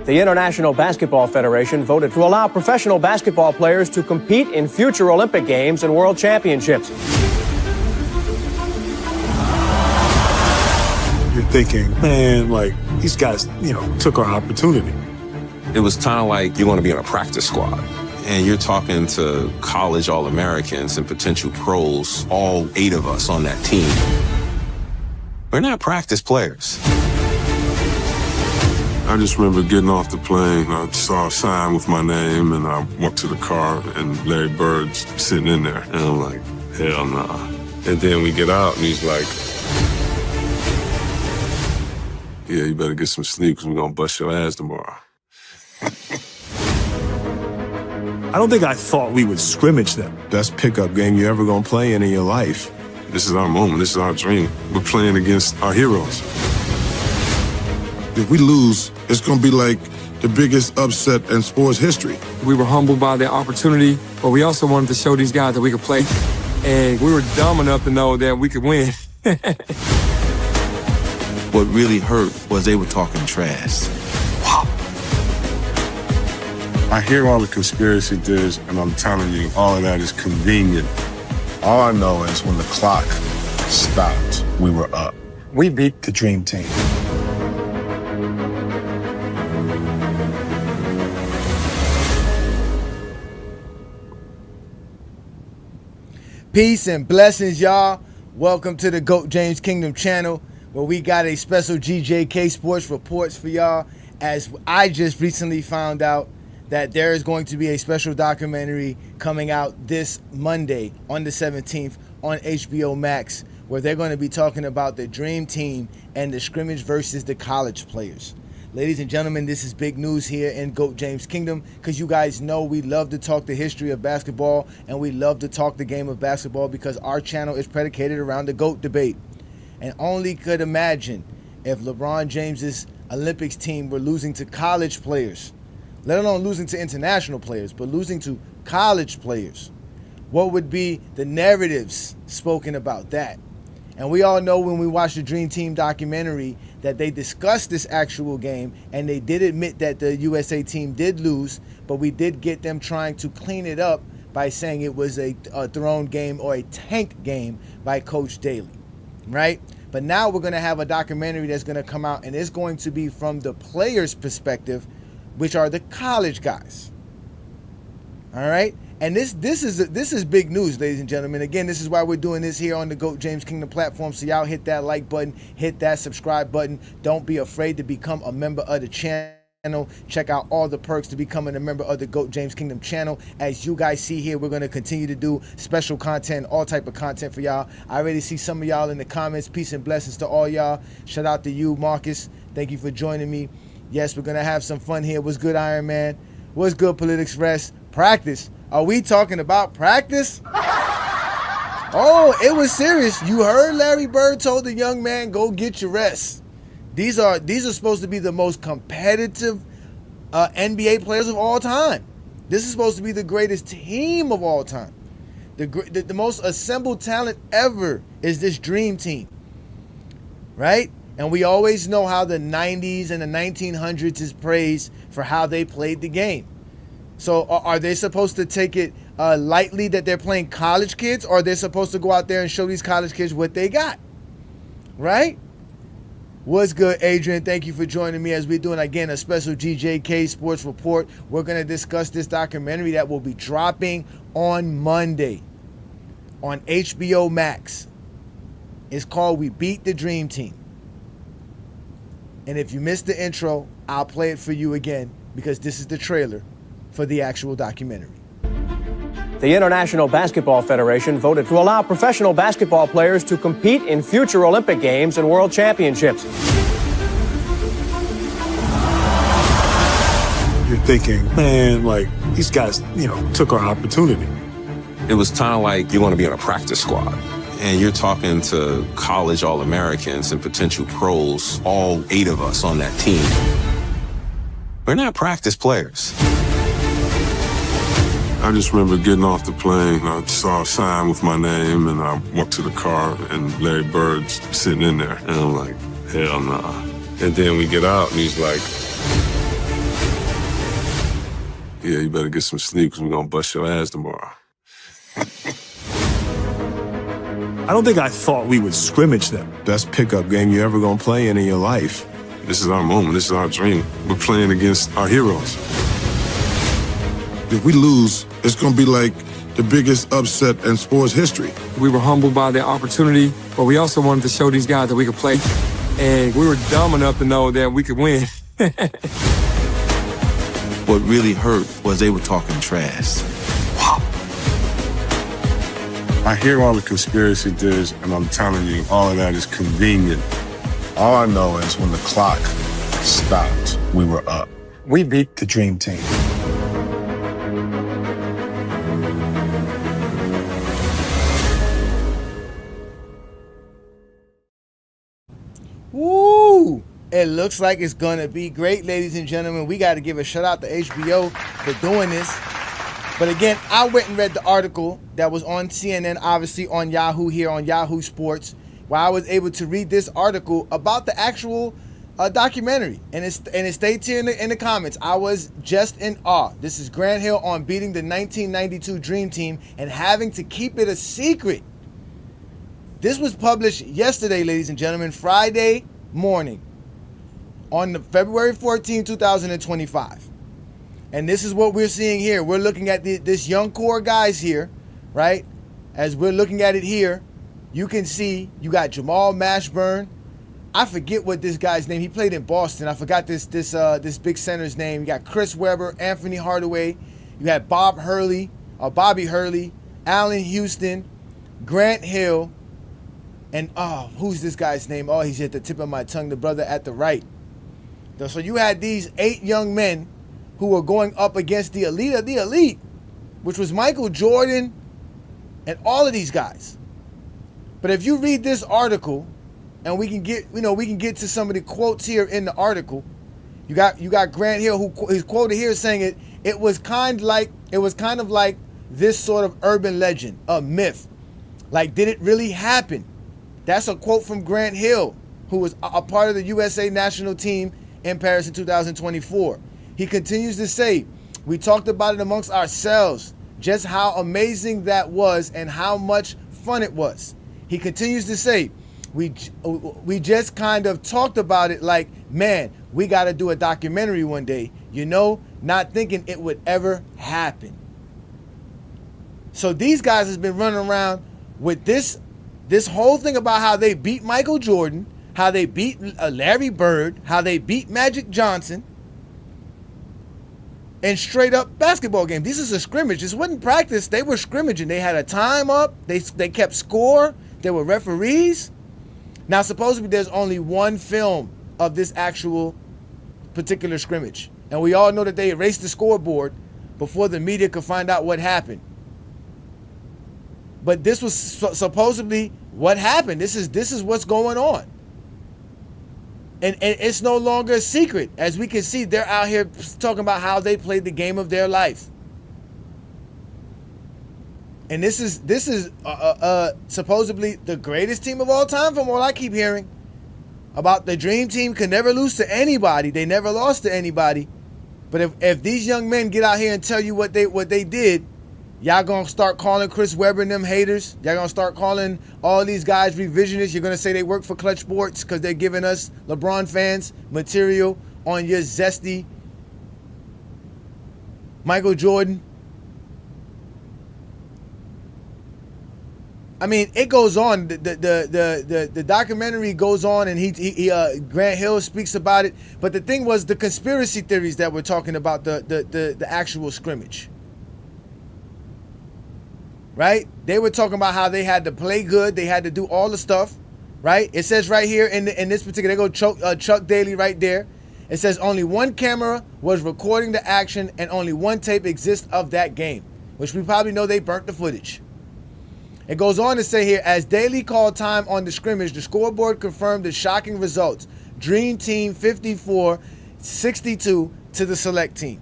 The International Basketball Federation voted to allow professional basketball players to compete in future Olympic Games and World Championships. You're thinking, man, like, these guys, took our opportunity. It was kind of like you're going to be in a practice squad. And you're talking to college All-Americans and potential pros, all 8 of us on that team. We're not practice players. I just remember getting off the plane. I saw a sign with my name, and I walked to the car, and Larry Bird's sitting in there. And I'm like, hell nah. And then we get out, and he's like, yeah, you better get some sleep because we're going to bust your ass tomorrow. I don't think I thought we would scrimmage them. Best pickup game you're ever going to play in your life. This is our moment. This is our dream. We're playing against our heroes. If we lose, it's going to be like the biggest upset in sports history. We were humbled by the opportunity, but we also wanted to show these guys that we could play. And we were dumb enough to know that we could win. What really hurt was they were talking trash. Wow. I hear all the conspiracy theories, and I'm telling you, all of that is convenient. All I know is when the clock stopped, we were up. We beat the Dream Team. Peace and blessings, y'all. Welcome to the GOAT James Kingdom channel, where we got a special GJK Sports Reports for y'all. As I just recently found out that there is going to be a special documentary coming out this Monday on the 17th on HBO Max, where they're going to be talking about the Dream Team and the scrimmage versus the college players. Ladies and gentlemen, this is big news here in GOAT James Kingdom, because you guys know we love to talk the history of basketball, and we love to talk the game of basketball because our channel is predicated around the GOAT debate. And only could imagine if LeBron James's Olympics team were losing to college players, let alone losing to international players, but losing to college players. What would be the narratives spoken about that? And we all know when we watched the Dream Team documentary that they discussed this actual game, and they did admit that the USA team did lose, but we did get them trying to clean it up by saying it was a thrown game or a tanked game by Coach Daly, right? But now we're going to have a documentary that's going to come out, and it's going to be from the players' perspective, which are the college guys. All right? And this is big news, ladies and gentlemen. Again, this is why we're doing this here on the GOAT James Kingdom platform. So y'all hit that like button, hit that subscribe button. Don't be afraid to become a member of the channel. Check out all the perks to becoming a member of the GOAT James Kingdom channel. As you guys see here, we're going to continue to do special content, all type of content for y'all. I already see some of y'all in the comments. Peace and blessings to all y'all. Shout out to you, Marcus. Thank you for joining me. Yes, we're going to have some fun here. What's good, Iron Man? What's good, Politics Rest? Practice. Are we talking about practice? Oh, it was serious. You heard Larry Bird told the young man, go get your rest. These are supposed to be the most competitive NBA players of all time. This is supposed to be the greatest team of all time. The most assembled talent ever is this Dream Team, right? And we always know how the 90s and the 1900s is praised for how they played the game. So are they supposed to take it lightly that they're playing college kids, or are they supposed to go out there and show these college kids what they got, right? What's good, Adrian? Thank you for joining me as we're doing, again, a special GJK Sports Report. We're going to discuss this documentary that will be dropping on Monday on HBO Max. It's called We Beat the Dream Team. And if you missed the intro, I'll play it for you again, because this is the trailer for the actual documentary. The International Basketball Federation voted to allow professional basketball players to compete in future Olympic Games and World Championships. You're thinking, man, like, these guys, took our opportunity. It was kind of like you're going to be in a practice squad. And you're talking to college All-Americans and potential pros, all 8 of us on that team. We're not practice players. I just remember getting off the plane. I saw a sign with my name, and I walked to the car, and Larry Bird's sitting in there. And I'm like, hell nah. And then we get out, and he's like, yeah, you better get some sleep because we're going to bust your ass tomorrow. I don't think I thought we would scrimmage them. Best pickup game you're ever gonna play in your life. This is our moment. This is our dream. We're playing against our heroes. If we lose, it's gonna be like the biggest upset in sports history. We were humbled by the opportunity, but we also wanted to show these guys that we could play. And we were dumb enough to know that we could win. What really hurt was they were talking trash. I hear all the conspiracy theories, and I'm telling you, all of that is convenient. All I know is when the clock stopped, we were up. We beat the dream team. Woo! It looks like it's gonna be great, ladies and gentlemen. We got to give a shout out to HBO for doing this. But again, I went and read the article that was on CNN, obviously on Yahoo here on Yahoo Sports, where I was able to read this article about the actual documentary. And it states here in the comments, I was just in awe. This is Grant Hill on beating the 1992 Dream Team and having to keep it a secret. This was published yesterday, ladies and gentlemen, Friday morning on February 14, 2025. And this is what we're seeing here. We're looking at this young core guys here, right? As we're looking at it here, you can see you got Jamal Mashburn. I forget what this guy's name. He played in Boston. I forgot this big center's name. You got Chris Webber, Anthony Hardaway. You had Bobby Hurley, Allen Houston, Grant Hill, and who's this guy's name? Oh, he's at the tip of my tongue. The brother at the right. So you had these 8 young men who were going up against the elite of the elite, which was Michael Jordan and all of these guys. But if you read this article, and we can get to some of the quotes here in the article, you got Grant Hill, who is quoted here saying it was kind of like this sort of urban legend, a myth. Like, did it really happen? That's a quote from Grant Hill, who was a part of the USA national team in Paris in 2024. He continues to say, we talked about it amongst ourselves, just how amazing that was and how much fun it was. He continues to say, we just kind of talked about it like, man, we got to do a documentary one day, not thinking it would ever happen. So these guys has been running around with this whole thing about how they beat Michael Jordan, how they beat Larry Bird, how they beat Magic Johnson, and straight up basketball game. This is a scrimmage. This wasn't practice. They were scrimmaging. They had a time up. They kept score. There were referees. Now, supposedly there's only one film of this actual particular scrimmage. And we all know that they erased the scoreboard before the media could find out what happened. But this was supposedly what happened. This is what's going on. And it's no longer a secret. As we can see, they're out here talking about how they played the game of their life. And this is supposedly the greatest team of all time from what I keep hearing. About the Dream Team could never lose to anybody. They never lost to anybody. But if these young men get out here and tell you what they did, y'all gonna start calling Chris Webber and them haters. Y'all gonna start calling all these guys revisionists. You're gonna say they work for Clutch Sports because they're giving us LeBron fans material on your zesty Michael Jordan. I mean, it goes on. The documentary goes on, and he Grant Hill speaks about it. But the thing was the conspiracy theories that we're talking about, the actual scrimmage. Right? They were talking about how they had to play good, they had to do all the stuff. Right? It says right here in this particular, they go Chuck Daly right there. It says only one camera was recording the action, and only one tape exists of that game, which we probably know they burnt the footage. It goes on to say here, as Daly called time on the scrimmage, the scoreboard confirmed the shocking results. Dream Team 54-62 to the select team.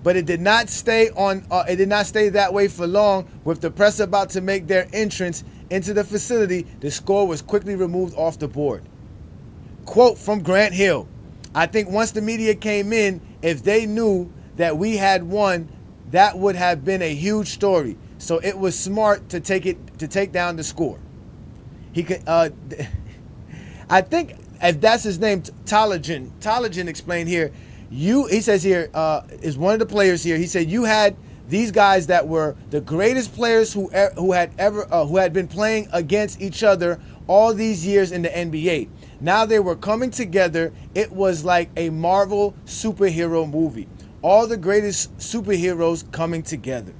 But it did not stay that way for long. With the press about to make their entrance into the facility, the score was quickly removed off the board. Quote from Grant Hill, I think once the media came in, if they knew that we had won, that would have been a huge story. So it was smart to take down the score. He could, I think if that's his name, Tologen explained here. He says here is one of the players here. He said you had these guys that were the greatest players who had been playing against each other all these years in the NBA. Now they were coming together. It was like a Marvel superhero movie. All the greatest superheroes coming together.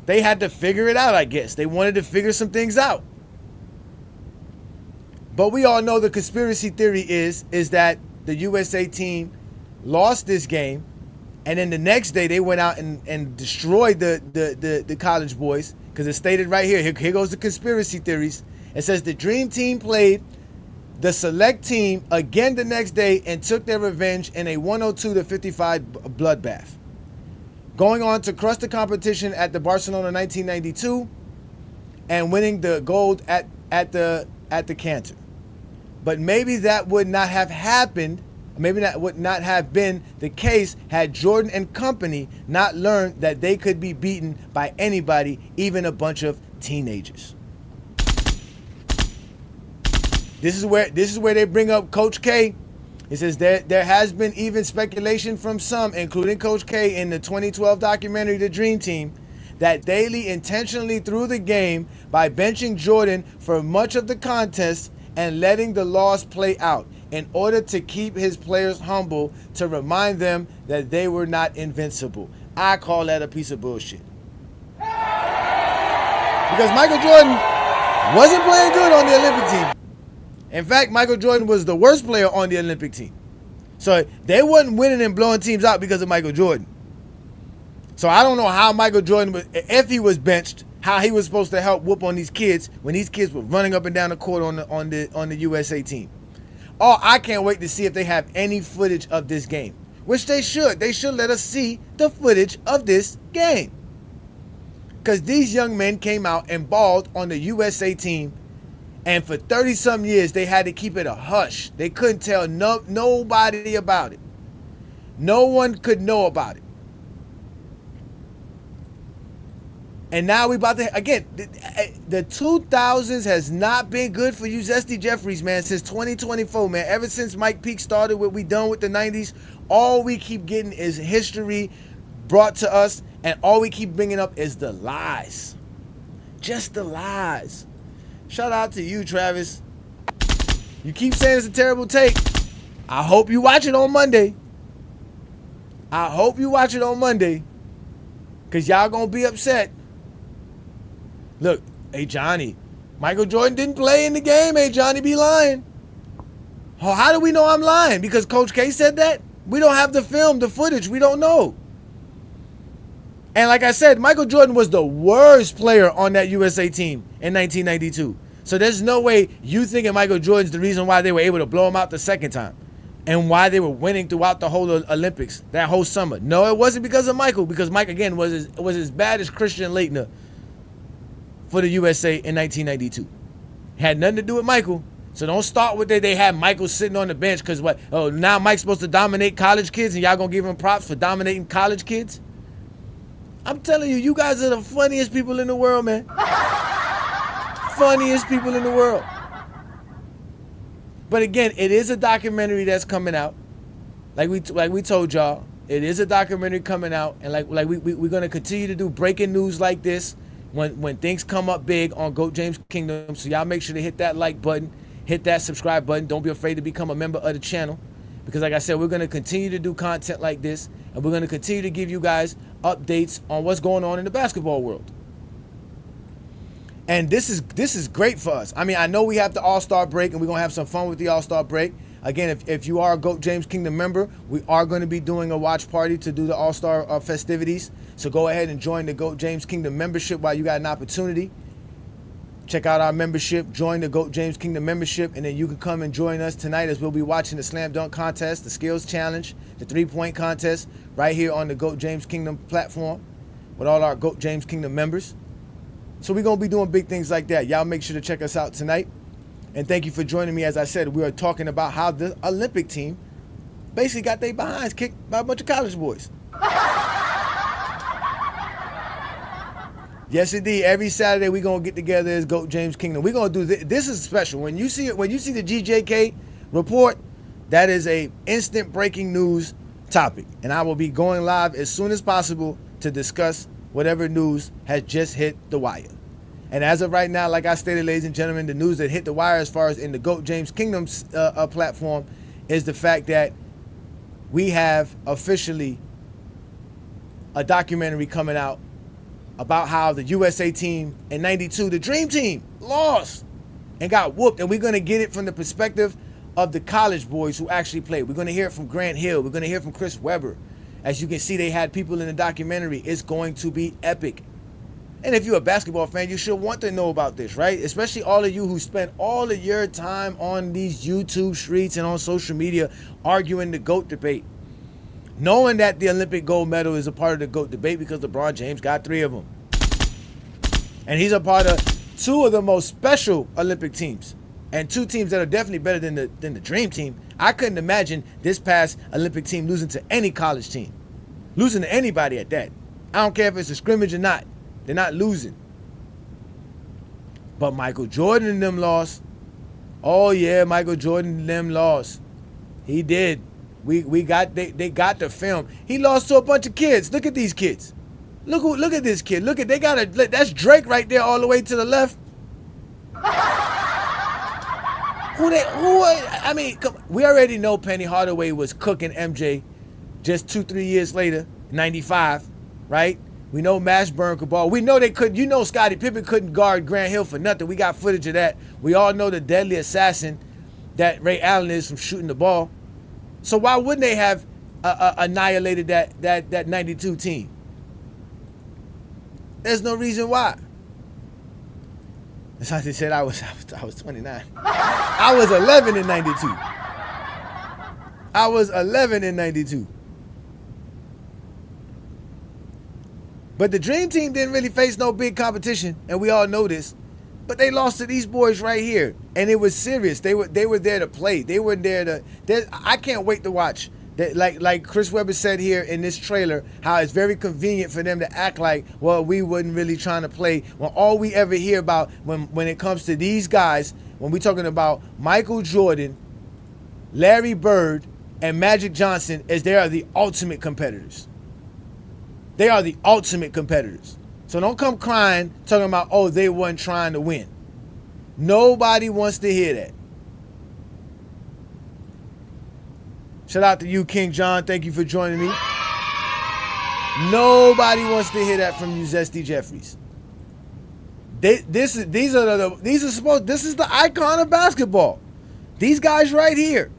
They had to figure it out, I guess. They wanted to figure some things out. But we all know the conspiracy theory is that the USA team lost this game, and then the next day they went out and destroyed the college boys, because it stated right here. Here goes the conspiracy theories. It says the Dream Team played the select team again the next day and took their revenge in a 102-55 bloodbath, going on to crush the competition at the Barcelona 1992 and winning the gold at the Cantor. But maybe that would not have happened. Maybe that would not have been the case had Jordan and company not learned that they could be beaten by anybody, even a bunch of teenagers. This is where they bring up Coach K. It says there has been even speculation from some, including Coach K in the 2012 documentary The Dream Team, that Daly intentionally threw the game by benching Jordan for much of the contest and letting the loss play out in order to keep his players humble, to remind them that they were not invincible. I call that a piece of bullshit. Because Michael Jordan wasn't playing good on the Olympic team. In fact, Michael Jordan was the worst player on the Olympic team. So they wasn't winning and blowing teams out because of Michael Jordan. So I don't know how Michael Jordan, if he was benched, how he was supposed to help whoop on these kids when these kids were running up and down the court on the USA team. Oh, I can't wait to see if they have any footage of this game, which they should. They should let us see the footage of this game. Because these young men came out and balled on the USA team, and for 30-some years, they had to keep it a hush. They couldn't tell nobody about it. No one could know about it. And now we about to, again, the 2000s has not been good for you Zesty Jeffries, man, since 2024, man. Ever since Mike Peake started what we done with the 90s, all we keep getting is history brought to us, and all we keep bringing up is the lies. Just the lies. Shout out to you, Travis. You keep saying it's a terrible take. I hope you watch it on Monday. I hope you watch it on Monday, because y'all going to be upset. Look, hey, Johnny, Michael Jordan didn't play in the game. Hey, Johnny be lying. Oh, how do we know I'm lying? Because Coach K said that? We don't have the film, the footage. We don't know. And like I said, Michael Jordan was the worst player on that USA team in 1992. So there's no way you thinking Michael Jordan's the reason why they were able to blow him out the second time and why they were winning throughout the whole Olympics that whole summer. No, it wasn't because of Michael, because Mike, again, was as bad as Christian Laettner for the USA in 1992. Had nothing to do with Michael. So don't start with they had Michael sitting on the bench because what? Oh, now Mike's supposed to dominate college kids and y'all gonna give him props for dominating college kids? I'm telling you, you guys are the funniest people in the world, man. Funniest people in the world. But again, it is a documentary that's coming out. Like we told y'all, it is a documentary coming out, and we're gonna continue to do breaking news like this when things come up big on GOAT James Kingdom. So y'all make sure to hit that like button, hit that subscribe button. Don't be afraid to become a member of the channel, because like I said, we're gonna continue to do content like this, and we're gonna continue to give you guys updates on what's going on in the basketball world. And this is great for us. I mean, I know we have the All-Star break, and we're gonna have some fun with the All-Star break. Again, if you are a GOAT James Kingdom member, we are going to be doing a watch party to do the All-Star festivities. So go ahead and join the GOAT James Kingdom membership while you got an opportunity. Check out our membership, join the GOAT James Kingdom membership, and then you can come and join us tonight as we'll be watching the slam dunk contest, the skills challenge, the three-point contest right here on the GOAT James Kingdom platform with all our GOAT James Kingdom members. So we're going to be doing big things like that. Y'all make sure to check us out tonight. And thank you for joining me. As I said, we are talking about how the Olympic team basically got their behinds kicked by a bunch of college boys. Yes, indeed. Every Saturday we gonna get together as GOAT James Kingdom. We gonna do this. This is special. When you see it, when you see the GJK report, that is a instant breaking news topic, and I will be going live as soon as possible to discuss whatever news has just hit the wire. And as of right now, like I stated, ladies and gentlemen, the news that hit the wire as far as in the GOAT James Kingdom's platform is the fact that we have officially a documentary coming out about how the USA team in '92, the Dream Team, lost and got whooped. And we're going to get it from the perspective of the college boys who actually played. We're going to hear it from Grant Hill. We're going to hear from Chris Webber. As you can see, they had people in the documentary. It's going to be epic. And if you're a basketball fan, you should want to know about this, right? Especially all of you who spend all of your time on these YouTube streets and on social media arguing the GOAT debate. Knowing that the Olympic gold medal is a part of the GOAT debate because LeBron James got 3 of them. And he's a part of 2 of the most special Olympic teams. And 2 teams that are definitely better than the Dream Team. I couldn't imagine this past Olympic team losing to any college team. Losing to anybody at that. I don't care if it's a scrimmage or not. They're not losing. But Michael Jordan and them lost. Oh yeah, Michael Jordan and them lost. He did. They got the film. He lost to a bunch of kids. Look at these kids. Look at this kid. That's Drake right there all the way to the left. We already know Penny Hardaway was cooking MJ just 2-3 years later, 95, right? We know Mashburn could ball. We know they could. You know Scottie Pippen couldn't guard Grant Hill for nothing. We got footage of that. We all know the deadly assassin that Ray Allen is from shooting the ball. So why wouldn't they have annihilated that 92 team? There's no reason why. That's how they said I was 29. I was 11 in 92. I was 11 in 92. But the Dream Team didn't really face no big competition, and we all know this. But they lost to these boys right here, and it was serious. They were there to play. They were there to. I can't wait to watch. Like Chris Webber said here in this trailer, how it's very convenient for them to act like, well, we wasn't really trying to play. When all we ever hear about when it comes to these guys, when we're talking about Michael Jordan, Larry Bird, and Magic Johnson, is they are the ultimate competitors. They are the ultimate competitors. So don't come crying talking about, oh, they weren't trying to win. Nobody wants to hear that. Shout out to you, King John. Thank you for joining me. Nobody wants to hear that from you, Zesty Jeffries. This is the icon of basketball. These guys right here.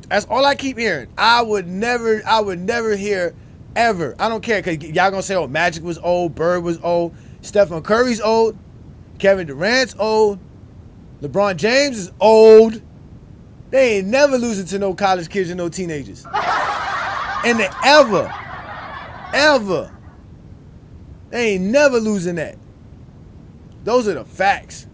That's all I keep hearing. I would never hear ever. I don't care, because y'all gonna say, oh, Magic was old, Bird was old, Stephen Curry's old, Kevin Durant's old, LeBron James is old. They ain't never losing to no college kids and no teenagers. And they ever. They ain't never losing that. Those are the facts.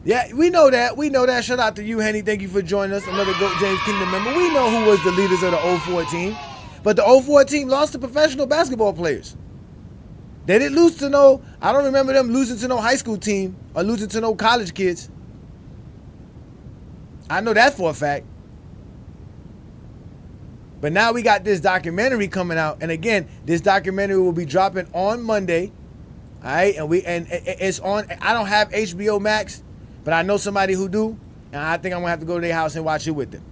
Yeah, we know that. Shout out to you, Henny. Thank you for joining us. Another GOAT James Kingdom member. We know who was the leaders of the 04 team. But the 04 team lost to professional basketball players. They didn't lose to no, I don't remember them losing to no high school team or losing to no college kids. I know that for a fact. But now we got this documentary coming out. And again, this documentary will be dropping on Monday. All right? And it's on, I don't have HBO Max, but I know somebody who do. And I think I'm going to have to go to their house and watch it with them.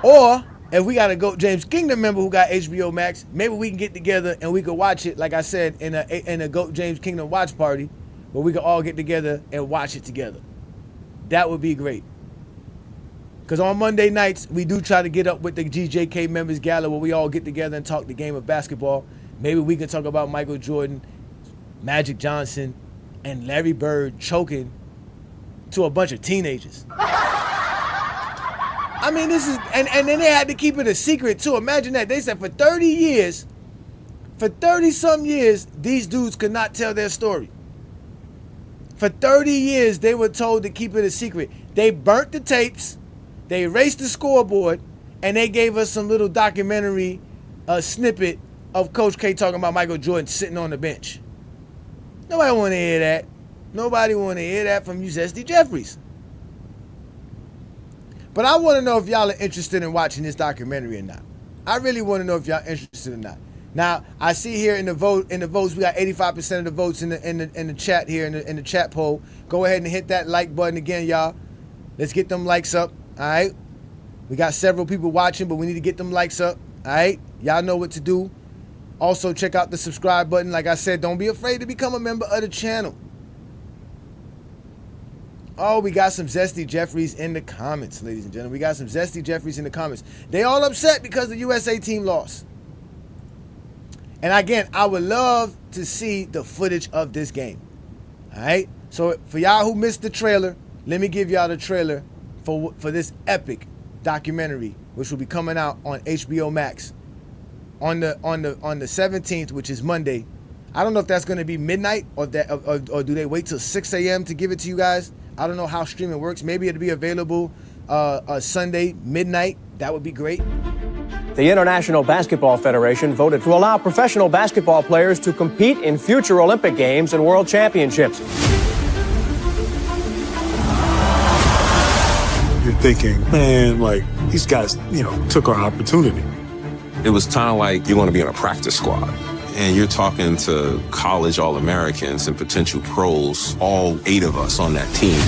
Or if we got a GOAT James Kingdom member who got HBO Max, maybe we can get together and we can watch it, like I said, in a GOAT James Kingdom watch party, where we can all get together and watch it together. That would be great. Because on Monday nights, we do try to get up with the GJK Members Gala, where we all get together and talk the game of basketball. Maybe we can talk about Michael Jordan, Magic Johnson, and Larry Bird choking to a bunch of teenagers. I mean, this is, and then they had to keep it a secret too. Imagine that. They said for 30 years, for 30-some years, these dudes could not tell their story. For 30 years, they were told to keep it a secret. They burnt the tapes. They erased the scoreboard, and they gave us some little documentary snippet of Coach K talking about Michael Jordan sitting on the bench. Nobody want to hear that. Nobody want to hear that from you, Zesty Jeffries. But I want to know if y'all are interested in watching this documentary or not. I really want to know if y'all are interested or not. Now, I see here in the votes, we got 85% of the votes in the chat here, in the chat poll. Go ahead and hit that like button again, y'all. Let's get them likes up, all right? We got several people watching, but we need to get them likes up, all right? Y'all know what to do. Also, check out the subscribe button. Like I said, don't be afraid to become a member of the channel. Oh, we got some Zesty Jeffries in the comments, ladies and gentlemen. We got some Zesty Jeffries in the comments. They all upset because the USA team lost. And again, I would love to see the footage of this game. All right? So for y'all who missed the trailer, let me give y'all the trailer for this epic documentary, which will be coming out on HBO Max on the 17th, which is Monday. I don't know if that's going to be midnight or do they wait till 6 a.m. to give it to you guys. I don't know how streaming works. Maybe it'll be available Sunday midnight. That would be great. The International Basketball Federation voted to allow professional basketball players to compete in future Olympic Games and World Championships. You're thinking, man, like, these guys, took our opportunity. It was kind of like you're going to be in a practice squad. And you're talking to college All-Americans and potential pros, all 8 of us on that team.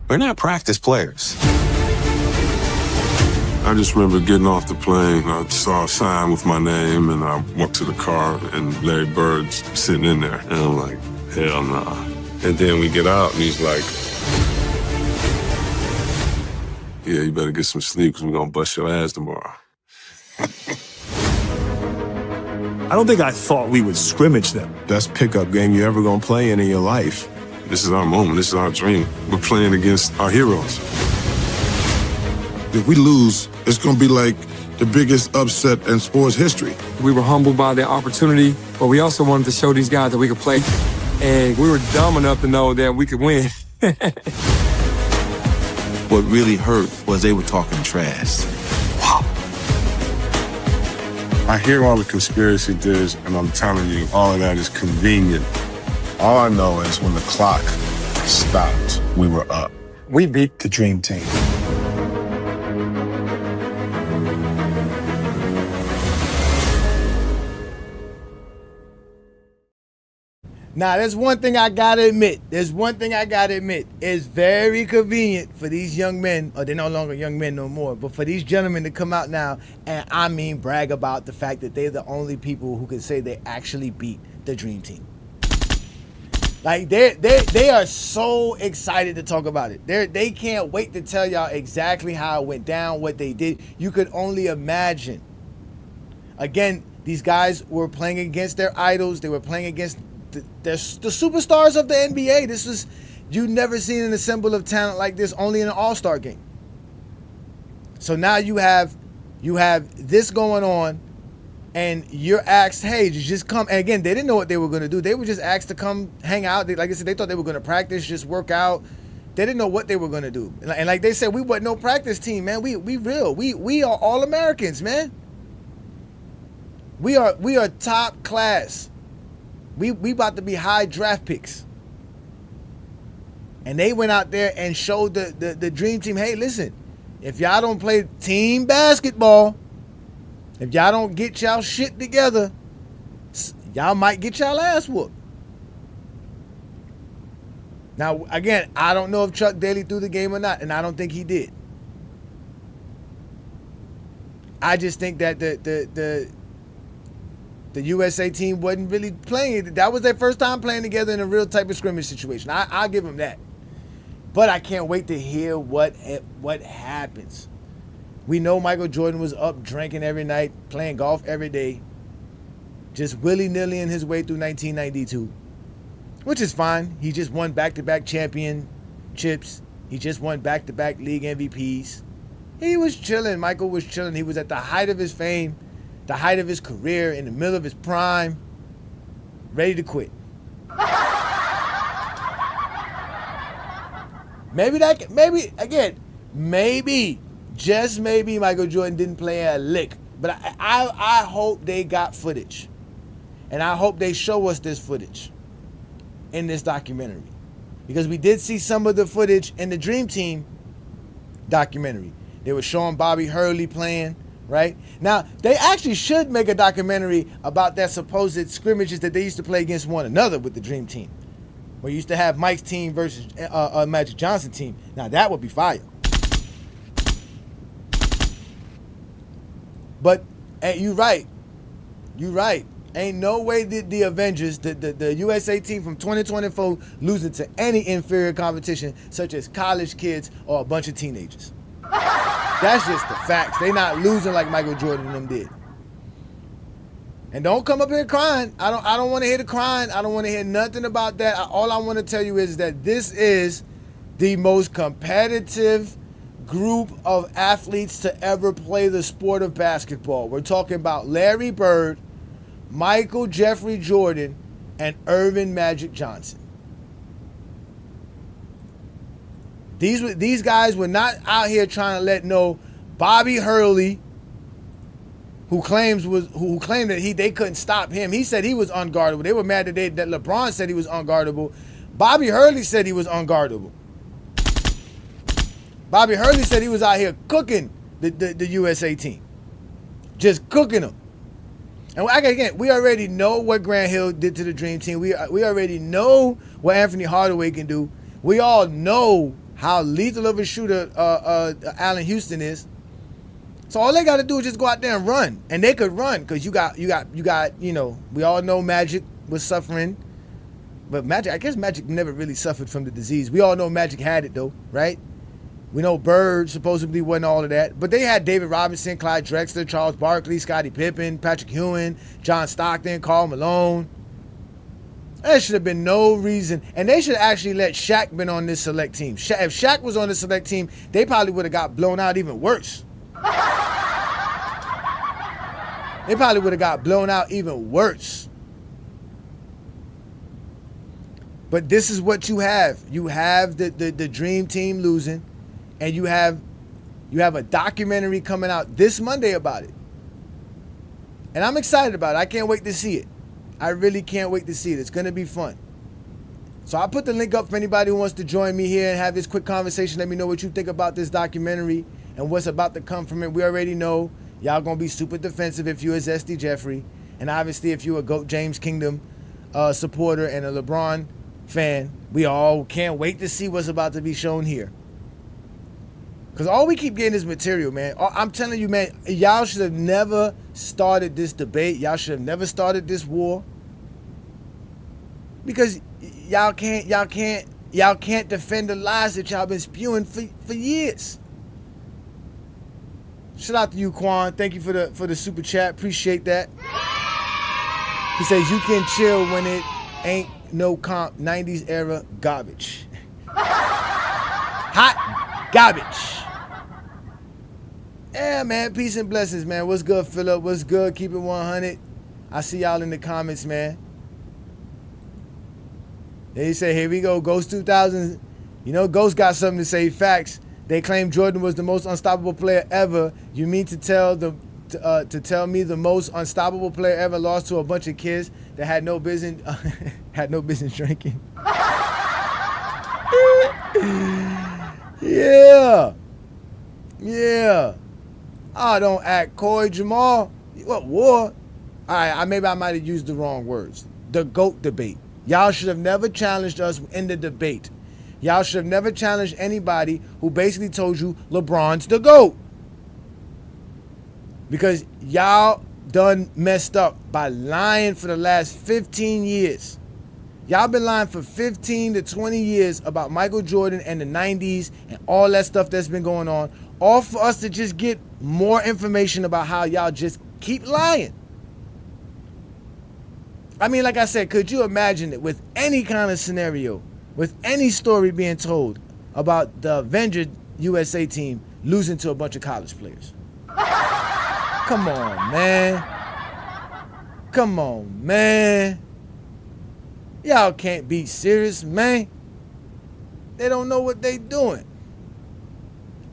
We're not practice players. I just remember getting off the plane. I saw a sign with my name, and I walked to the car, and Larry Bird's sitting in there. And I'm like, hell nah. And then we get out, and he's like, yeah, you better get some sleep because we're going to bust your ass tomorrow. I don't think I thought we would scrimmage them. Best pickup game you're ever gonna play in your life. This is our moment. This is our dream. We're playing against our heroes. If we lose, it's gonna be like the biggest upset in sports history. We were humbled by the opportunity, but we also wanted to show these guys that we could play. And we were dumb enough to know that we could win. What really hurt was they were talking trash. I hear all the conspiracy theories, and I'm telling you, all of that is convenient. All I know is when the clock stopped, we were up. We beat the dream team. Now, there's one thing I gotta admit. It's very convenient for these young men, or they're no longer young men no more, but for these gentlemen to come out now and, brag about the fact that they're the only people who can say they actually beat the Dream Team. Like, they are so excited to talk about it. They can't wait to tell y'all exactly how it went down, what they did. You could only imagine. Again, these guys were playing against their idols. They were playing against the superstars of the NBA. This was, you've never seen an assemble of talent like this, only in an all-star game. So now you have this going on, and you're asked, hey, just come. And again, they didn't know what they were going to do. They were just asked to come hang out. Like I said, they thought they were going to practice, just work out. They didn't know what they were going to do. And like they said, we wasn't no practice team, man. We real. We are all Americans, man. We are top class. We about to be high draft picks. And they went out there and showed the Dream Team, hey, listen, if y'all don't play team basketball, if y'all don't get y'all shit together, y'all might get y'all ass whooped. Now, again, I don't know if Chuck Daly threw the game or not, and I don't think he did. I just think that the USA team wasn't really playing. That was their first time playing together in a real type of scrimmage situation. I'll give them that. But I can't wait to hear what happens. We know Michael Jordan was up drinking every night, playing golf every day, just willy-nillying his way through 1992, which is fine. He just won back-to-back championships. He just won back-to-back league MVPs. He was chilling. Michael was chilling. He was at the height of his fame, the height of his career, in the middle of his prime, ready to quit. Maybe maybe, just maybe, Michael Jordan didn't play a lick. But I hope they got footage. And I hope they show us this footage in this documentary. Because we did see some of the footage in the Dream Team documentary. They were showing Bobby Hurley playing, right? Now, they actually should make a documentary about that supposed scrimmages that they used to play against one another with the Dream Team. Where you used to have Mike's team versus Magic Johnson team. Now, that would be fire. But you're right. You're right. Ain't no way that the Avengers, the USA team from 2024, losing to any inferior competition, such as college kids or a bunch of teenagers. That's just the facts. They not losing like Michael Jordan and them did. And don't come up here crying. I don't want to hear the crying. I don't want to hear nothing about that. All I want to tell you is that this is the most competitive group of athletes to ever play the sport of basketball. We're talking about Larry Bird, Michael Jeffrey Jordan, and Irvin Magic Johnson. These guys were not out here trying to let no Bobby Hurley, who claimed that they couldn't stop him. He said he was unguardable. They were mad that LeBron said he was unguardable. Bobby Hurley said he was unguardable. Bobby Hurley said he was out here cooking the USA team. Just cooking them. And again, we already know what Grant Hill did to the Dream Team. We already know what Anthony Hardaway can do. We all know how lethal of a shooter Allen Houston is. So all they got to do is just go out there and run. And they could run because you got, we all know Magic was suffering. But I guess Magic never really suffered from the disease. We all know Magic had it though, right? We know Bird supposedly wasn't all of that. But they had David Robinson, Clyde Drexler, Charles Barkley, Scottie Pippen, Patrick Ewing, John Stockton, Karl Malone. There should have been no reason. And they should have actually let Shaq been on this select team. If Shaq was on the select team, they probably would have got blown out even worse. They probably would have got blown out even worse. But this is what you have. You have the Dream Team losing. And you have a documentary coming out this Monday about it. And I'm excited about it. I can't wait to see it. I really can't wait to see it. It's going to be fun. So I'll put the link up for anybody who wants to join me here and have this quick conversation. Let me know what you think about this documentary and what's about to come from it. We already know y'all going to be super defensive if you're a Zesty Jeffrey. And obviously if you're a GOAT James Kingdom supporter and a LeBron fan, we all can't wait to see what's about to be shown here. Because all we keep getting is material, man. I'm telling you, man, y'all should have never started this debate. Y'all should have never started this war. Because y'all can't defend the lies that y'all been spewing for years. Shout out to you, Quan. Thank you for the super chat. Appreciate that. He says you can chill when it ain't no comp 90s era garbage. Hot garbage. Yeah, man. Peace and blessings, man. What's good, Phillip? What's good? Keep it 100. I see y'all in the comments, man. They say, here we go. Ghost 2000. You know, Ghost got something to say. Facts. They claim Jordan was the most unstoppable player ever. You mean to tell me the most unstoppable player ever lost to a bunch of kids that had no business drinking? Yeah. Oh, don't act coy, Jamal. What, war? All right, maybe I might have used the wrong words. The GOAT debate. Y'all should have never challenged us in the debate. Y'all should have never challenged anybody who basically told you LeBron's the GOAT. Because y'all done messed up by lying for the last 15 years. Y'all been lying for 15 to 20 years about Michael Jordan and the 90s and all that stuff that's been going on. All for us to just get more information about how y'all just keep lying. I mean, like I said, could you imagine it with any kind of scenario, with any story being told about the Avenger USA team losing to a bunch of college players? Come on, man. Y'all can't be serious, man. They don't know what they doing.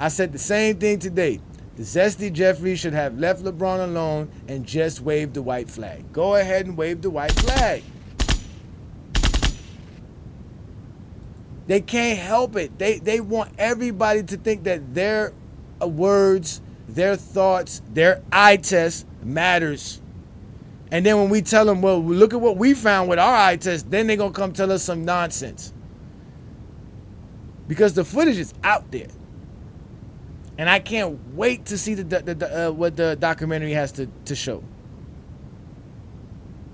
I said the same thing today. The Zesty Jeffrey should have left LeBron alone and just waved the white flag. Go ahead and wave the white flag. They can't help it. They want everybody to think that their words, their thoughts, their eye test matters. And then when we tell them, well, look at what we found with our eye test, then they're going to come tell us some nonsense. Because the footage is out there. And I can't wait to see what the documentary has to show.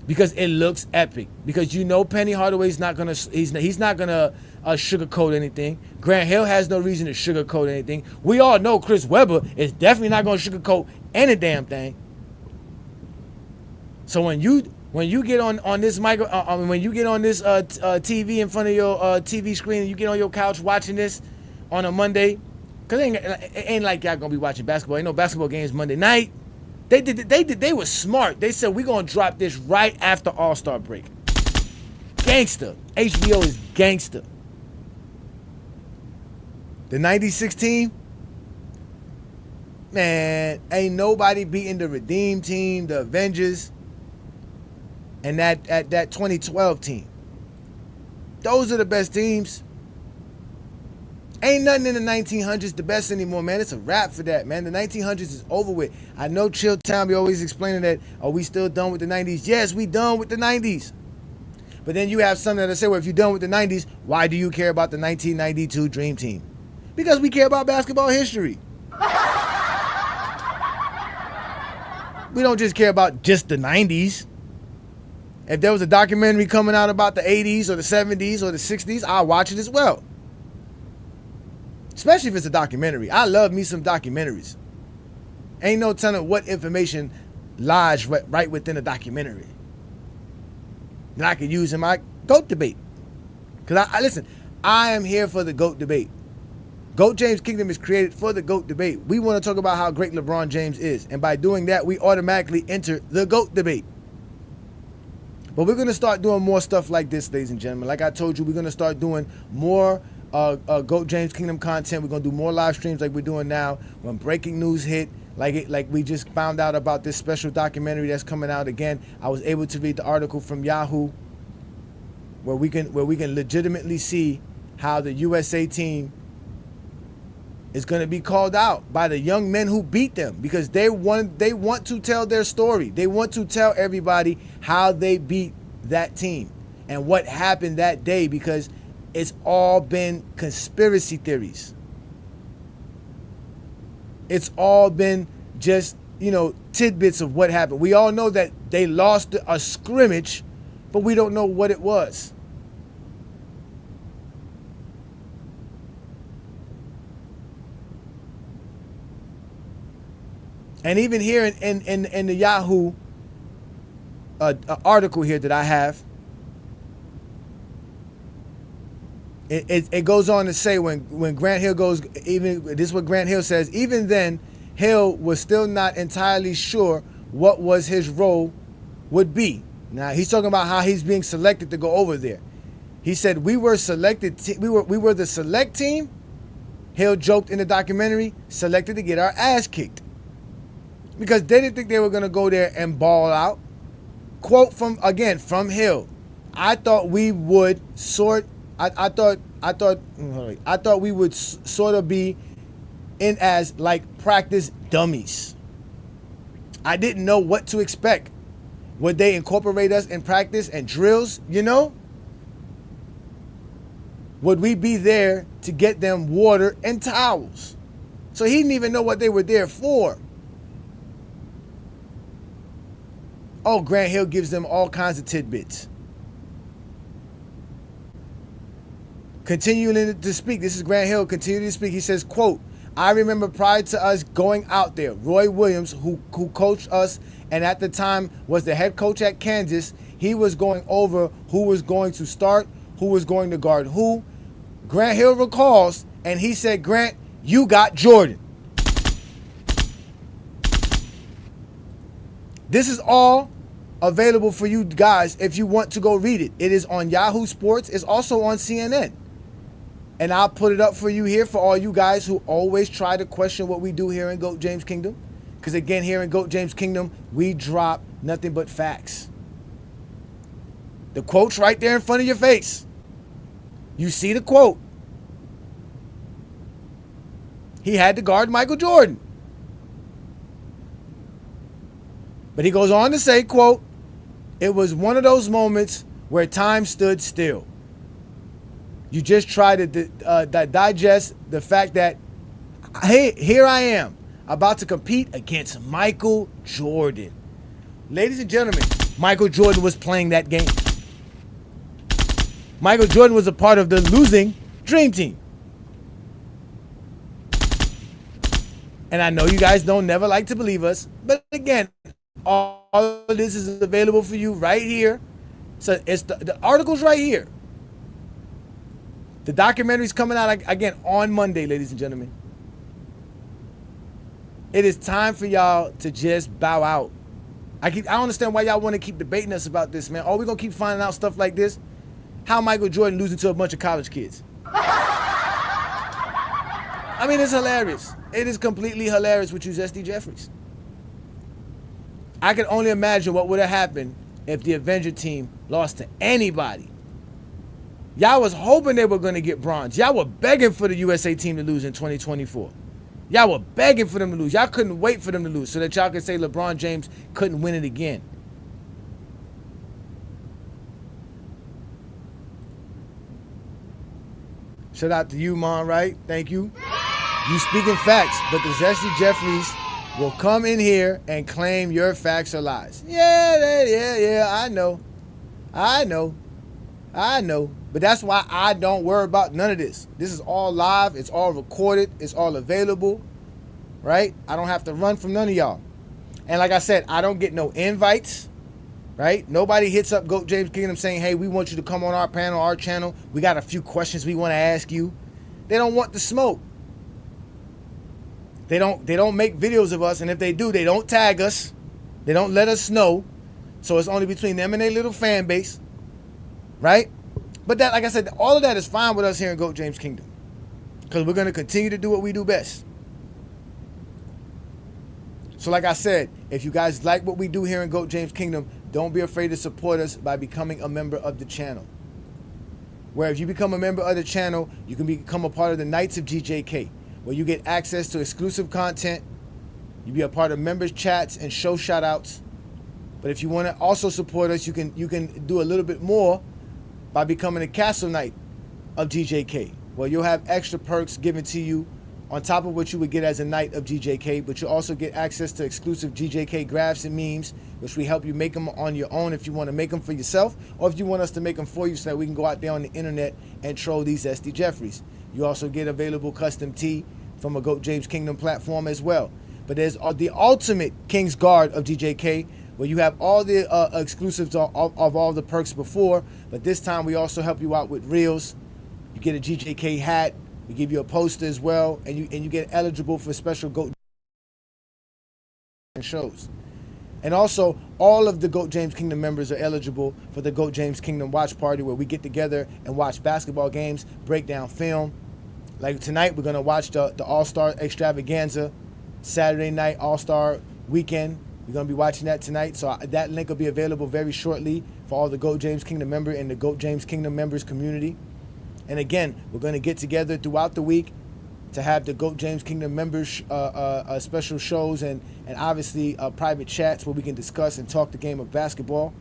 Because it looks epic. Because you know Penny Hardaway's not gonna he's not gonna sugarcoat anything. Grant Hill has no reason to sugarcoat anything. We all know Chris Webber is definitely not gonna sugarcoat any damn thing. So when you get on this when you get on this TV in front of your TV screen and you get on your couch watching this on a Monday, cause it ain't like y'all gonna be watching basketball. Ain't no basketball games Monday night. They were smart. They said we're gonna drop this right after All-Star break. Gangster. HBO is gangster. The 96 team, man, ain't nobody beating the Redeem team, the Avengers, and that 2012 team. Those are the best teams. Ain't nothing in the 1900s the best anymore, man. It's a wrap for that, man. The 1900s is over with. I know Chill Town be always explaining that, are we still done with the 90s? Yes, we done with the 90s. But then you have some that say, well, if you're done with the 90s, why do you care about the 1992 Dream Team? Because we care about basketball history. We don't just care about just the 90s. If there was a documentary coming out about the 80s or the 70s or the 60s, I'll watch it as well. Especially if it's a documentary. I love me some documentaries. Ain't no telling what information lies right within a documentary that I could use in my GOAT debate. Because listen, I am here for the GOAT debate. GOAT James Kingdom is created for the GOAT debate. We want to talk about how great LeBron James is. And by doing that, we automatically enter the GOAT debate. But we're going to start doing more stuff like this, ladies and gentlemen. Like I told you, we're going to start doing more GOAT James Kingdom content. We're going to do more live streams like we're doing now. When breaking news hit, like we just found out about this special documentary that's coming out again. I was able to read the article from Yahoo where we can legitimately see how the USA team is going to be called out by the young men who beat them, because they want to tell their story. They want to tell everybody how they beat that team and what happened that day, because it's all been conspiracy theories. It's all been just, tidbits of what happened. We all know that they lost a scrimmage, but we don't know what it was. And even here in the Yahoo article here that I have, it goes on to say when Grant Hill goes, even this is what Grant Hill says, even then, Hill was still not entirely sure what was his role would be. Now he's talking about how he's being selected to go over there. He said we were selected. We were the select team. Hill joked in the documentary, selected to get our ass kicked, because they didn't think they were gonna go there and ball out. Quote from Hill: "I thought we would sort of be in as like practice dummies. I didn't know what to expect. Would they incorporate us in practice and drills, Would we be there to get them water and towels?" So he didn't even know what they were there for. Oh, Grant Hill gives them all kinds of tidbits. Continuing to speak, this is Grant Hill continuing to speak. He says, quote, "I remember prior to us going out there, Roy Williams, who coached us and at the time was the head coach at Kansas, he was going over who was going to start, who was going to guard who. Grant Hill recalls, and he said, 'Grant, you got Jordan.'" This is all available for you guys if you want to go read it. It is on Yahoo Sports. It's also on CNN. And I'll put it up for you here for all you guys who always try to question what we do here in GOAT James Kingdom. Because again, here in GOAT James Kingdom, we drop nothing but facts. The quote's right there in front of your face. You see the quote. He had to guard Michael Jordan. But he goes on to say, quote, "It was one of those moments where time stood still." You just try to digest the fact that, hey, here I am about to compete against Michael Jordan. Ladies and gentlemen, Michael Jordan was playing that game. Michael Jordan was a part of the losing Dream Team. And I know you guys don't never like to believe us, but again, all of this is available for you right here. So it's the article's right here. The documentary's coming out again on Monday, ladies and gentlemen. It is time for y'all to just bow out. I don't understand why y'all want to keep debating us about this, man. Are we gonna keep finding out stuff like this? How Michael Jordan losing to a bunch of college kids? I mean, it's hilarious. It is completely hilarious with you, Zesty Jeffries. I can only imagine what would have happened if the Avenger team lost to anybody. Y'all was hoping they were going to get bronze. Y'all were begging for the USA team to lose in 2024. Y'all were begging for them to lose. Y'all couldn't wait for them to lose so that y'all could say LeBron James couldn't win it again. Shout out to you, Mon, right? Thank you. You speaking facts, but the Zesty Jeffries will come in here and claim your facts are lies. Yeah, I know. But that's why I don't worry about none of this. This is all live. It's all recorded. It's all available, right? I don't have to run from none of y'all. And like I said, I don't get no invites, right? Nobody hits up GOAT James Kingdom saying, hey, we want you to come on our panel, our channel. We got a few questions we want to ask you. They don't want the smoke. They don't make videos of us, and if they do, they don't tag us. They don't let us know. So it's only between them and their little fan base, right? But that, like I said, all of that is fine with us here in GOAT James Kingdom, because we're going to continue to do what we do best. So like I said, if you guys like what we do here in GOAT James Kingdom, don't be afraid to support us by becoming a member of the channel. Where if you become a member of the channel, you can become a part of the Knights of GJK, where you get access to exclusive content. You be a part of members chats and show shout outs. But if you want to also support us, you can do a little bit more by becoming a Castle Knight of GJK, where you'll have extra perks given to you on top of what you would get as a Knight of GJK, but you'll also get access to exclusive GJK graphs and memes, which we help you make them on your own if you want to make them for yourself, or if you want us to make them for you so that we can go out there on the internet and troll these SD Jeffries. You also get available custom tee from a GOAT James Kingdom platform as well. But there's the ultimate King's Guard of GJK, where you have all the exclusives of all the perks before, but this time we also help you out with reels. You get a GJK hat. We give you a poster as well, and you get eligible for special GOAT shows. And also, all of the GOAT James Kingdom members are eligible for the GOAT James Kingdom watch party, where we get together and watch basketball games, break down film. Like tonight, we're gonna watch the All-Star Extravaganza, Saturday night All-Star Weekend. We're gonna be watching that tonight, so that link will be available very shortly for all the GOAT James Kingdom member and the GOAT James Kingdom members community. And again, we're going to get together throughout the week to have the GOAT James Kingdom members special shows and obviously private chats where we can discuss and talk the game of basketball.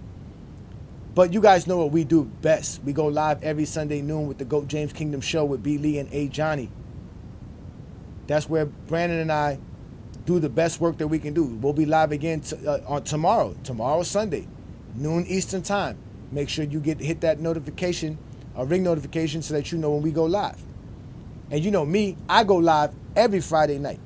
But you guys know what we do best. We go live every Sunday noon with the GOAT James Kingdom show with B. Lee and A. Johnny. That's where Brandon and I do the best work that we can do. We'll be live again on tomorrow Sunday, noon Eastern time. Make sure you hit that notification, a ring notification, so that you know when we go live. And you know me, I go live every Friday night.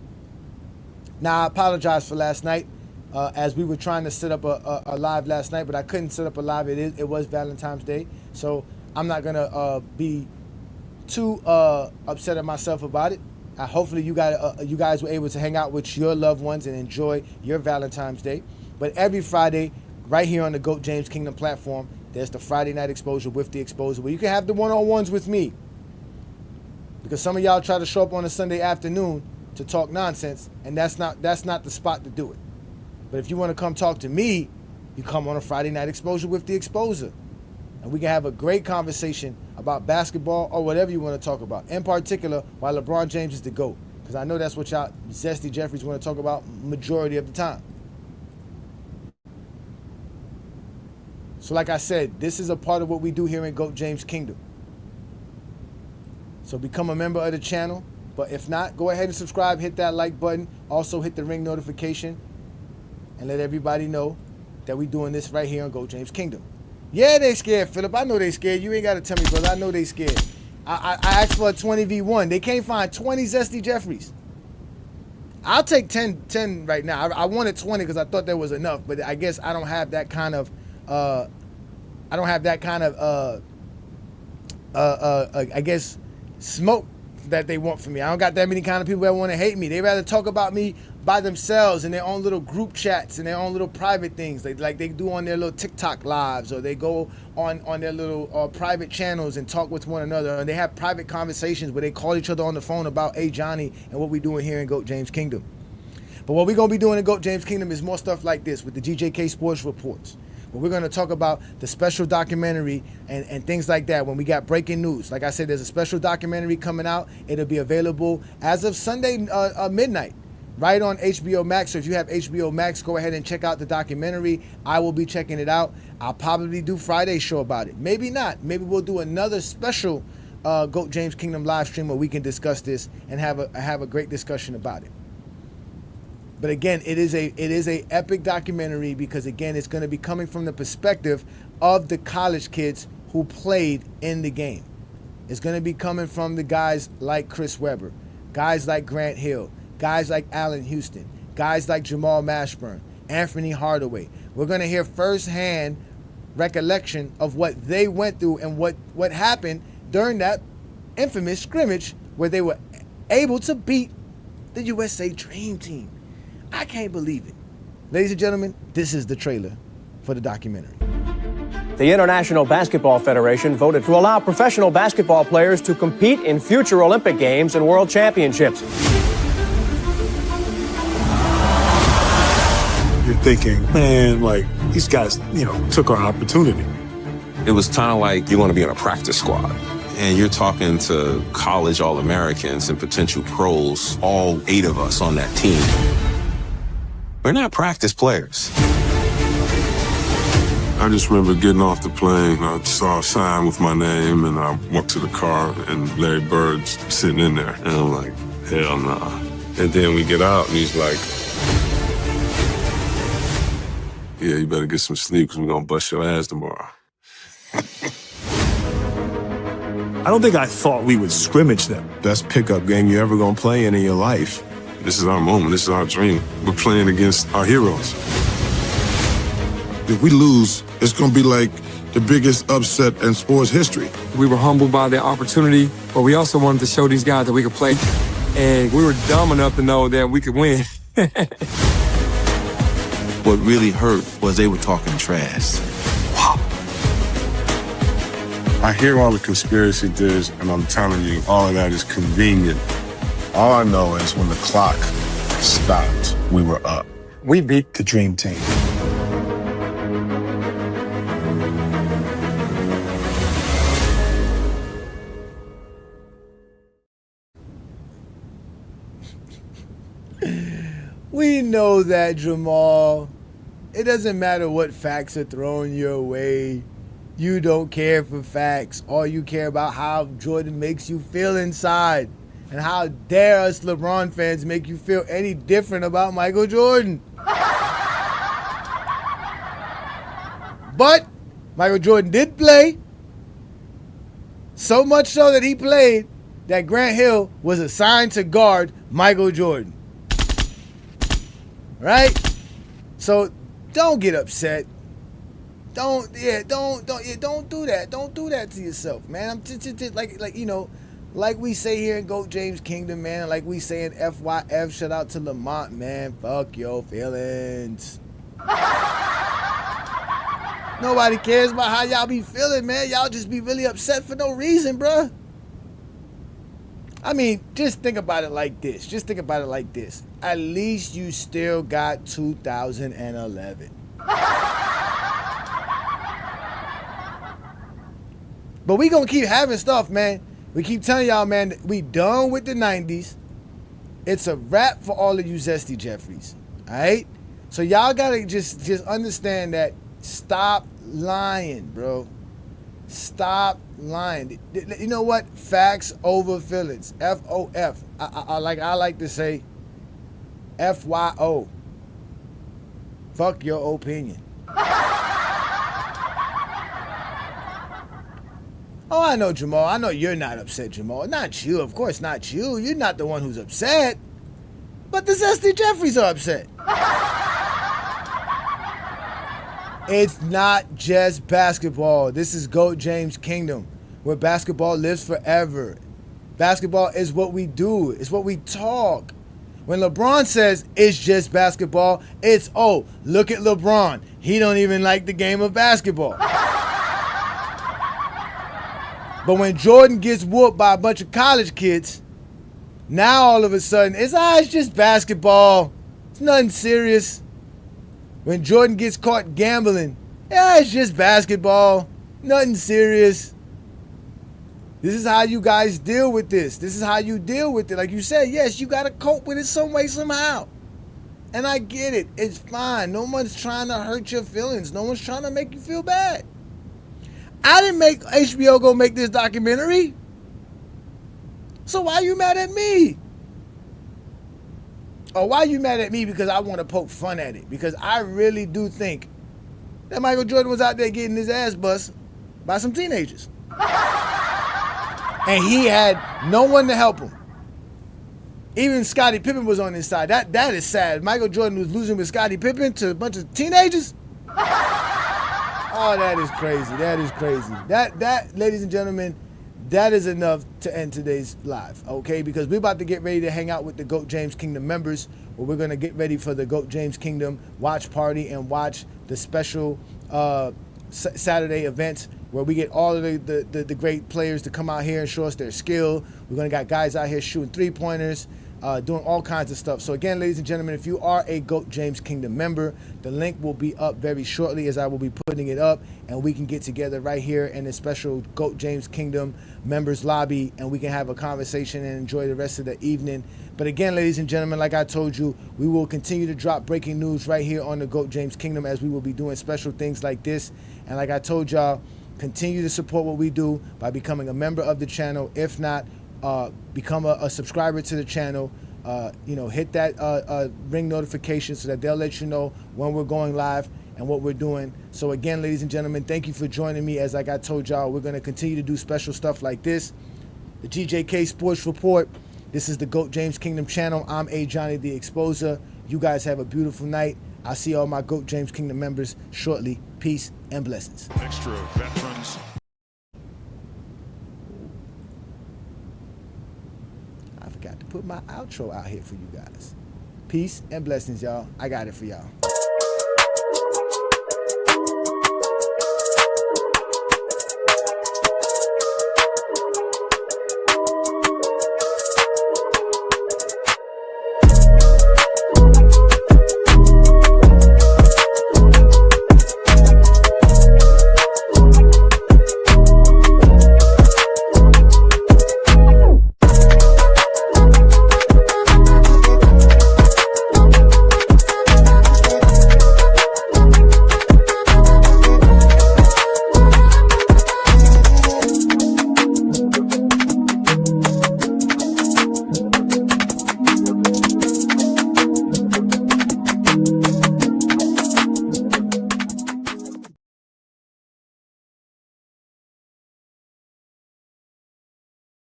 Now, I apologize for last night, as we were trying to set up a live last night, but I couldn't set up a live. It was Valentine's Day, so I'm not going to be too upset at myself about it. Hopefully you guys were able to hang out with your loved ones and enjoy your Valentine's Day. But every Friday, right here on the GOAT James Kingdom platform, there's the Friday night exposure with the exposure, where you can have the one-on-ones with me. Because some of y'all try to show up on a Sunday afternoon to talk nonsense, and that's not the spot to do it. But if you want to come talk to me, you come on a Friday night exposure with the exposer. And we can have a great conversation about basketball or whatever you want to talk about. In particular, why LeBron James is the GOAT. Because I know that's what y'all zesty Jeffries want to talk about majority of the time. So like I said, this is a part of what we do here in GOAT James Kingdom. So become a member of the channel. But if not, go ahead and subscribe, hit that like button. Also hit the ring notification and let everybody know that we doing this right here on GOAT James Kingdom. Yeah, they scared, Philip. I know they scared. You ain't got to tell me, brother. I know they scared. I asked for a 20v1. They can't find 20 zesty Jeffries. I'll take 10 right now. I wanted 20 because I thought there was enough, but I guess I don't have that kind of I guess smoke that they want from me. I don't got that many kind of people that want to hate me. They rather talk about me by themselves in their own little group chats and their own little private things, like they do on their little TikTok lives, or they go on their little private channels and talk with one another, and they have private conversations where they call each other on the phone about, hey Johnny, and what we doing here in GOAT James Kingdom. But what we're gonna be doing in GOAT James Kingdom is more stuff like this with the GJK Sports Reports. But we're going to talk about the special documentary and things like that when we got breaking news. Like I said, there's a special documentary coming out. It'll be available as of Sunday midnight, right on HBO Max. So if you have HBO Max, go ahead and check out the documentary. I will be checking it out. I'll probably do Friday's show about it. Maybe not. Maybe we'll do another special GOAT James Kingdom live stream where we can discuss this and have a great discussion about it. But again, it is a epic documentary because, again, it's going to be coming from the perspective of the college kids who played in the game. It's going to be coming from the guys like Chris Webber, guys like Grant Hill, guys like Allen Houston, guys like Jamal Mashburn, Anthony Hardaway. We're going to hear firsthand recollection of what they went through and what happened during that infamous scrimmage where they were able to beat the USA Dream Team. I can't believe it. Ladies and gentlemen, this is the trailer for the documentary. The International Basketball Federation voted to allow professional basketball players to compete in future Olympic Games and World Championships. You're thinking, man, like, these guys, took our opportunity. It was kind of like you're going to be in a practice squad. And you're talking to college All-Americans and potential pros, all 8 of us on that team. We're not practice players. I just remember getting off the plane. I saw a sign with my name, and I walked to the car, and Larry Bird's sitting in there. And I'm like, hell nah. And then we get out, and he's like, yeah, you better get some sleep because we're going to bust your ass tomorrow. I don't think I thought we would scrimmage them. Best pickup game you're ever gonna play in your life. This is our moment. This is our dream. We're playing against our heroes. If we lose, it's gonna be like the biggest upset in sports history. We were humbled by the opportunity, but we also wanted to show these guys that we could play. And we were dumb enough to know that we could win. What really hurt was they were talking trash. I hear all the conspiracy theories, and I'm telling you, all of that is convenient. All I know is when the clock stopped, we were up. We beat the Dream Team. We know that, Jamal. It doesn't matter what facts are thrown your way. You don't care for facts. All you care about how Jordan makes you feel inside. And how dare us LeBron fans make you feel any different about Michael Jordan. But Michael Jordan did play. So much so that he played that Grant Hill was assigned to guard Michael Jordan. Right? So don't get upset. Don't do that. Don't do that to yourself, man. I'm just like we say here in GOAT James Kingdom, man. Like we say in FYF, shout out to Lamont, man. Fuck your feelings. Nobody cares about how y'all be feeling, man. Y'all just be really upset for no reason, bruh. I mean, just think about it like this. Just think about it like this. At least you still got 2011. But we gonna keep having stuff, man. We keep telling y'all, man, we done with the 90s. It's a wrap for all of you Zesty Jeffries. All right? So y'all gotta just understand that. Stop lying, bro. Stop lying. You know what? Facts over feelings. FOF. I like to say FYO. Fuck your opinion. Oh, I know, Jamal. I know you're not upset, Jamal. Not you. Of course not you. You're not the one who's upset. But the Zesty Jeffries are upset. It's not just basketball. This is GOAT James Kingdom, where basketball lives forever. Basketball is what we do. It's what we talk. When LeBron says it's just basketball, it's, oh, look at LeBron. He don't even like the game of basketball. But when Jordan gets whooped by a bunch of college kids, now all of a sudden, it's just basketball. It's nothing serious. When Jordan gets caught gambling, it's just basketball. Nothing serious. This is how you guys deal with this. This is how you deal with it. Like you said, yes, you got to cope with it some way, somehow. And I get it. It's fine. No one's trying to hurt your feelings. No one's trying to make you feel bad. I didn't make HBO go make this documentary. So why are you mad at me? Or why are you mad at me because I want to poke fun at it? Because I really do think that Michael Jordan was out there getting his ass bust by some teenagers. And he had no one to help him. Even Scottie Pippen was on his side. That is sad. Michael Jordan was losing with Scottie Pippen to a bunch of teenagers. Oh, that is crazy. That is crazy. That, ladies and gentlemen, that is enough to end today's live, okay? Because we're about to get ready to hang out with the GOAT James Kingdom members, where we're going to get ready for the GOAT James Kingdom watch party and watch the special Saturday events where we get all of the great players to come out here and show us their skill. We're going to got guys out here shooting three-pointers, doing all kinds of stuff. So again, ladies and gentlemen, if you are a GOAT James Kingdom member, the link will be up very shortly as I will be putting it up, and we can get together right here in the special GOAT James Kingdom members lobby, and we can have a conversation and enjoy the rest of the evening. But again, ladies and gentlemen, like I told you, we will continue to drop breaking news right here on the GOAT James Kingdom, as we will be doing special things like this. And like I told y'all, continue to support what we do by becoming a member of the channel. If not, become a subscriber to the channel. Hit that ring notification so that they'll let you know when we're going live and what we're doing. So again, ladies and gentlemen, thank you for joining me. As like I told y'all, we're going to continue to do special stuff like this. The GJK Sports Report. This is the GOAT James Kingdom channel. I'm A. Johnny the Exposer. You guys have a beautiful night. I'll see all my GOAT James Kingdom members shortly. Peace and blessings. Extra veterans. I forgot to put my outro out here for you guys. Peace and blessings, y'all. I got it for y'all.